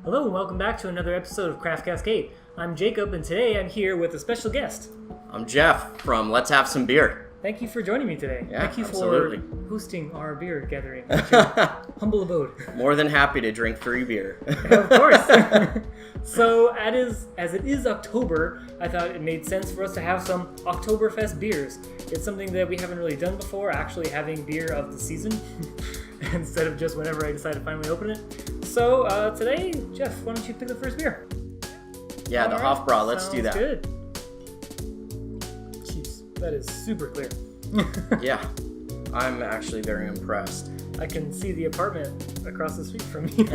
Hello and welcome back to another episode of CraftCascade. I'm Jacob and today I'm here with a special guest. I'm Jeff from Let's Have Some Beer. Thank you for joining me today. Yeah, Thank you absolutely. for hosting our beer gathering at your humble abode. More than happy to drink free beer. Of course. So as it is October, I thought it made sense for us to have some Oktoberfest beers. It's something that we haven't really done before, actually having beer of the season instead of just whenever I decide to finally open it. So today, Jeff, why don't you pick the first beer? Yeah, the Hofbrau, let's do that. Good. Jeez, that is super clear. Yeah, I'm actually very impressed. I can see the apartment across the street from me.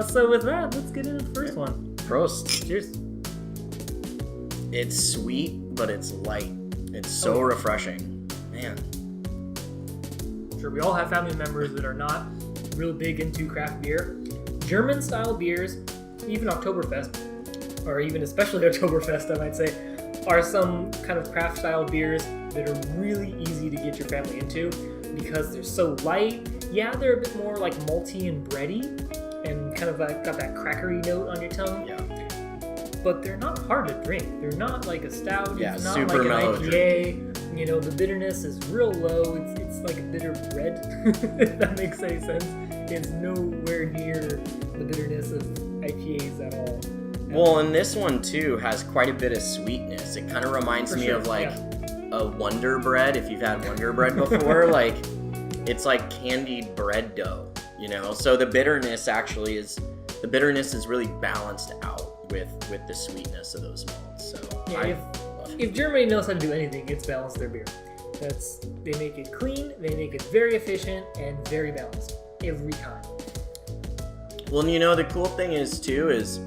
So with that, let's get into the first one. Prost. Cheers. It's sweet, but it's light. It's so refreshing. Man. Sure, we all have family members that are not real big into craft beer. German-style beers, even Oktoberfest, or even especially Oktoberfest, I might say, are some kind of craft-style beers that are really easy to get your family into because they're so light. Yeah, they're a bit more like malty and bready, and kind of like got that crackery note on your tongue. Yeah. But they're not hard to drink. They're not like a stout. Yeah, it's not super like an mellow IPA. drinking. You know, the bitterness is real low. It's like a bitter bread, if that makes any sense. It's nowhere near the bitterness of IPAs at all. Well, and this one too has quite a bit of sweetness. It kind of reminds me of like a Wonder Bread, if you've had Wonder Bread before. Like, it's like candied bread dough, you know? So the bitterness is really balanced out with the sweetness of those malts. So yeah, if Germany knows how to do anything, it's balance their beer. They make it clean, they make it very efficient, and very balanced every time. Well, and you know, the cool thing is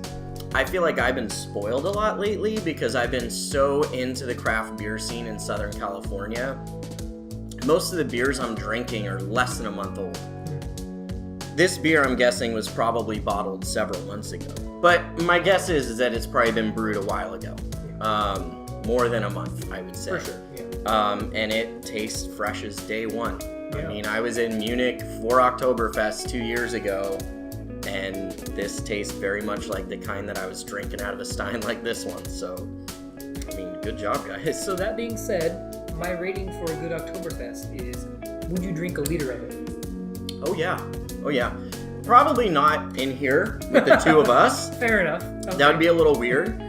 I feel like I've been spoiled a lot lately because I've been so into the craft beer scene in Southern California. Most of the beers I'm drinking are less than a month old. This beer, I'm guessing, was probably bottled several months ago. But my guess is that it's probably been brewed a while ago. More than a month, I would say. For sure, yeah. And it tastes fresh as day one. Yeah. I mean, I was in Munich for Oktoberfest 2 years ago, and this tastes very much like the kind that I was drinking out of a stein like this one. So, I mean, good job, guys. So that being said, my rating for a good Oktoberfest is, would you drink a liter of it? Oh yeah. Probably not in here with the two of us. Fair enough. Okay. That would be a little weird.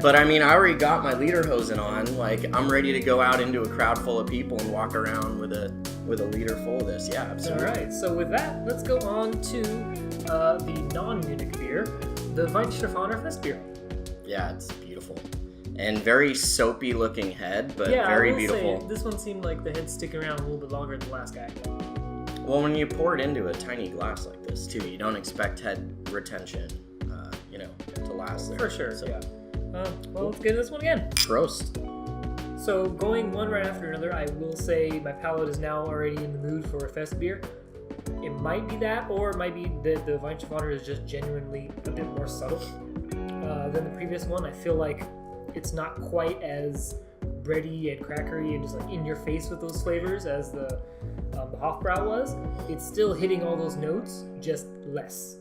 But I mean, I already got my lederhosen on. Like, I'm ready to go out into a crowd full of people and walk around with a liter full of this. Yeah, absolutely. All right. So with that, let's go on to the non-Munich beer, the Weihenstaphaner Festbier. Yeah, it's beautiful. And very soapy looking head, but yeah, very I will beautiful. Say, this one seemed like the head's sticking around a little bit longer than the last guy. Well, when you pour it into a tiny glass like this, too, you don't expect head retention, to last there. For sure, so, yeah. Well, let's get into this one again. Prost. So, going one right after another, I will say my palate is now already in the mood for a fest beer. It might be that, or it might be that the Weihenstaphaner is just genuinely a bit more subtle than the previous one. I feel like it's not quite as bready and crackery and just like in your face with those flavors as the Hofbrau was. It's still hitting all those notes, just less.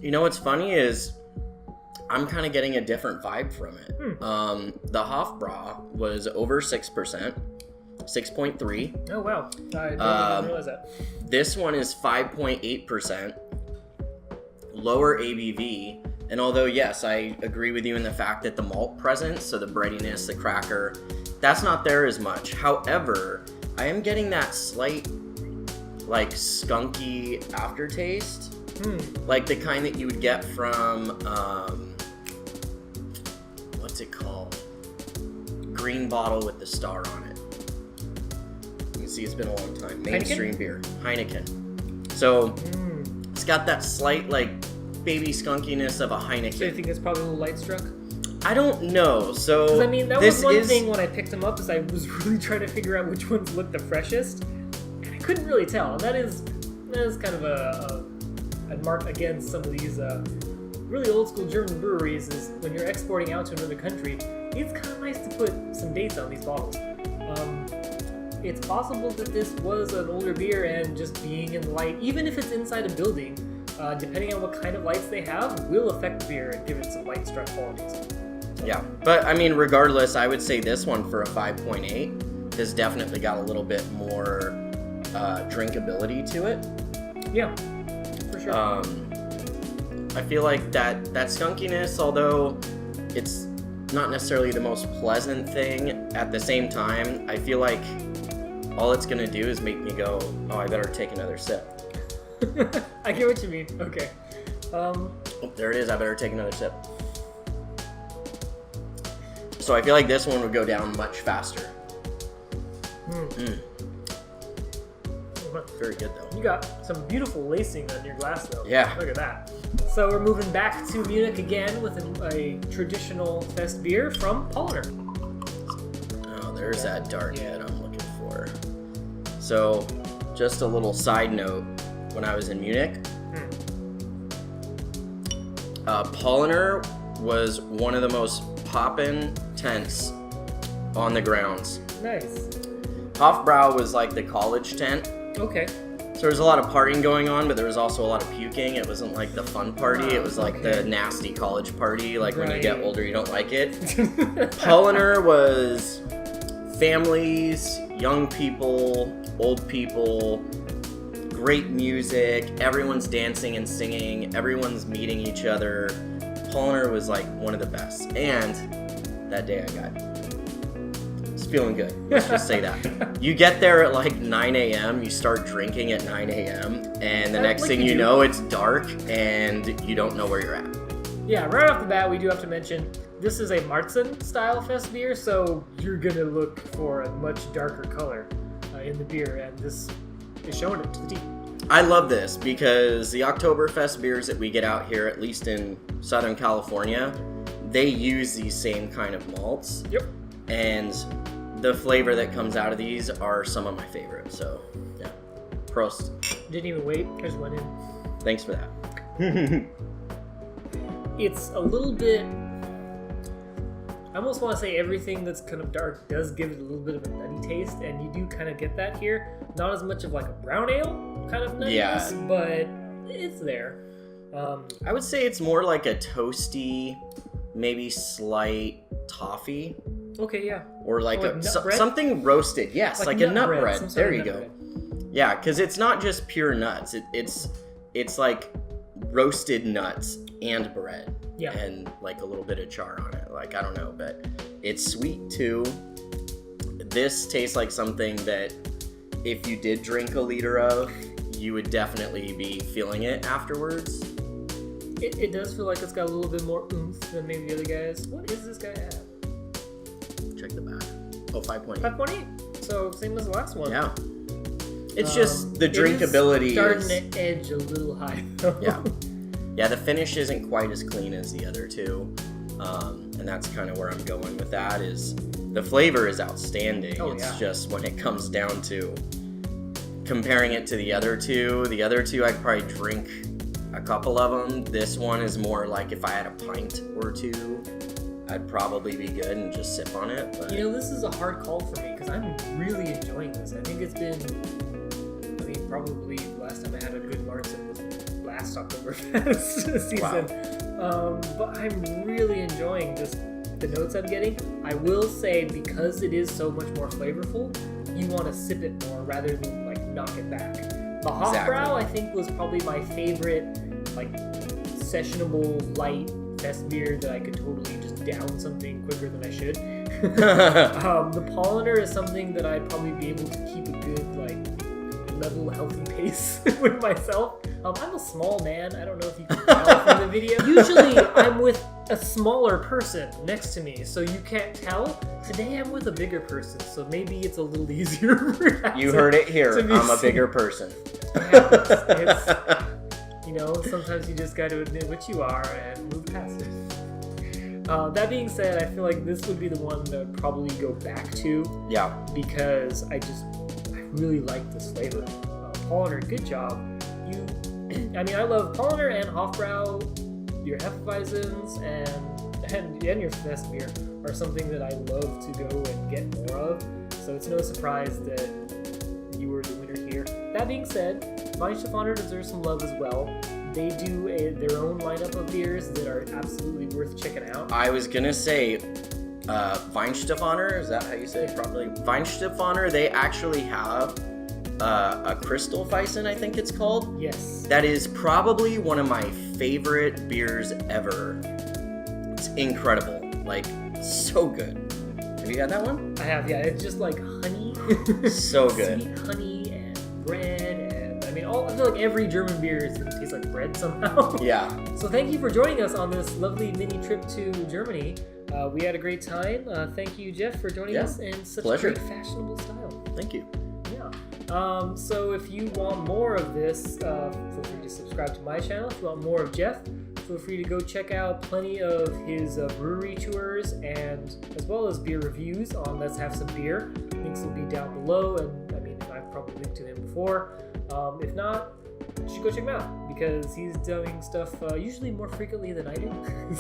You know what's funny is I'm kind of getting a different vibe from it. The Hofbrau was over 6%, 6.3. Oh wow, I didn't realize that. This one is 5.8%, lower ABV. And although, yes, I agree with you in the fact that the malt present, so the breadiness, the cracker, that's not there as much. However, I am getting that slight, like, skunky aftertaste. Like the kind that you would get from, what's it called? Green bottle with the star on it. You can see it's been a long time. Mainstream beer. Heineken. So, it's got that slight, like, baby skunkiness of a Heineken. So you think it's probably a little light struck? I don't know. So, because I mean, that was one thing when I picked them up is I was really trying to figure out which ones looked the freshest, and I couldn't really tell. And that is kind of a mark against some of these really old school German breweries is when you're exporting out to another country, it's kind of nice to put some dates on these bottles. It's possible that this was an older beer and just being in light, even if it's inside a building, depending on what kind of lights they have, will affect the beer and give it some light struck qualities. Yeah, but I mean, regardless, I would say this one for a 5.8 has definitely got a little bit more drinkability to it. Yeah, for sure. I feel like that skunkiness, although it's not necessarily the most pleasant thing, at the same time, I feel like all it's gonna do is make me go, oh, I better take another sip. I get what you mean. Okay. Oh, there it is. I better take another sip. So I feel like this one would go down much faster. Very good though. You got some beautiful lacing on your glass though. Yeah. Look at that. So we're moving back to Munich again with a traditional fest beer from Paulaner. Oh, there's that dark head I'm looking for. So, just a little side note. When I was in Munich, Paulaner was one of the most poppin' tents on the grounds. Nice. Hofbrau was like the college tent. Okay. So there was a lot of partying going on, but there was also a lot of puking. It wasn't like the fun party. It was like the nasty college party. Like when you get older, you don't like it. Paulaner was families, young people, old people, great music. Everyone's dancing and singing. Everyone's meeting each other. Paulaner was like one of the best. And that day I was feeling good. Let's just say that. You get there at like 9 a.m., you start drinking at 9 a.m., and the next thing you know, it's dark and you don't know where you're at. Yeah, right off the bat, we do have to mention this is a Marzen style fest beer, so you're going to look for a much darker color in the beer, and this is showing it to the T. I love this because the Oktoberfest beers that we get out here, at least in Southern California, they use these same kind of malts. Yep. And the flavor that comes out of these are some of my favorites. So, yeah. Prost. Didn't even wait. I just went in. Thanks for that. It's a little bit... I almost want to say everything that's kind of dark does give it a little bit of a nutty taste, and you do kind of get that here. Not as much of like a brown ale kind of nuttiness, but it's there. I would say it's more like a toasty, maybe slight toffee. Okay, yeah. Or like something roasted. Yes, like a nut bread. There you go. Yeah, because it's not just pure nuts. It's like roasted nuts and bread. Yeah. And like a little bit of char on it. Like, I don't know, but it's sweet too. This tastes like something that if you did drink a liter of, you would definitely be feeling it afterwards. It does feel like it's got a little bit more oomph than maybe the other guys. What is this guy at? Check the back. Oh, 5.8. 5.8. So same as the last one. Yeah. It's just the drinkability starting to edge a little high. Yeah. Yeah, the finish isn't quite as clean as the other two. And that's kind of where I'm going with that is the flavor is outstanding. It's just when it comes down to comparing it to the other two I'd probably drink a couple of them. This one is more like if I had a pint or two, I'd probably be good and just sip on it. But... You know, this is a hard call for me because I'm really enjoying this. I think it's been, probably the last time I had a good Marzen was last Oktoberfest season. Wow. But I'm really enjoying just the notes I'm getting. I will say, because it is so much more flavorful, you want to sip it more rather than like knock it back. The Hofbrau, I think, was probably my favorite like sessionable light fest beer that I could totally just down something quicker than I should. The Paulaner is something that I'd probably be able to keep a good like level healthy pace with myself. I'm a small man. I don't know if you can tell from the video. Usually I'm with a smaller person next to me, so you can't tell. Today I'm with a bigger person, so maybe it's a little easier for that. You heard it here. I'm a bigger person. It happens. Sometimes you just got to admit what you are and move past it. That being said, I feel like this would be the one that I'd probably go back to. Yeah. Because I really like this flavor. Paulaner, good job. I love Paulaner and Hofbrau. Your Hefeweizens and your Fest beer are something that I love to go and get more of. So it's no surprise that you were the winner here. That being said, Weihenstaphaner deserves some love as well. They do their own lineup of beers that are absolutely worth checking out. I was gonna say Weihenstaphaner, is that how you say it properly? Weihenstaphaner, they actually have a Crystal Weizen, I think it's called. Yes. That is probably one of my favorite beers ever. It's incredible. Like, so good. Have you had that one? I have, yeah. It's just like honey. So good. Sweet honey and bread and, I mean, I feel like every German beer is going to taste like bread somehow. Yeah. So thank you for joining us on this lovely mini trip to Germany. We had a great time. Thank you, Jeff, for joining us in such Pleasure. great fashionable style. Thank you. Yeah. So if you want more of this, feel free to subscribe to my channel. If you want more of Jeff, feel free to go check out plenty of his brewery tours and as well as beer reviews on Let's Have Some Beer. Links will be down below, and I mean, I've probably linked to him before. If not, you should go check him out because he's doing stuff usually more frequently than I do.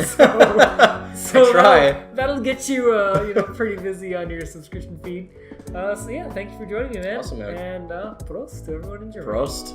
so I try. That'll get you, pretty busy on your subscription feed. So yeah, thank you for joining me, man. Awesome, man. And Prost to everyone in Germany. Prost.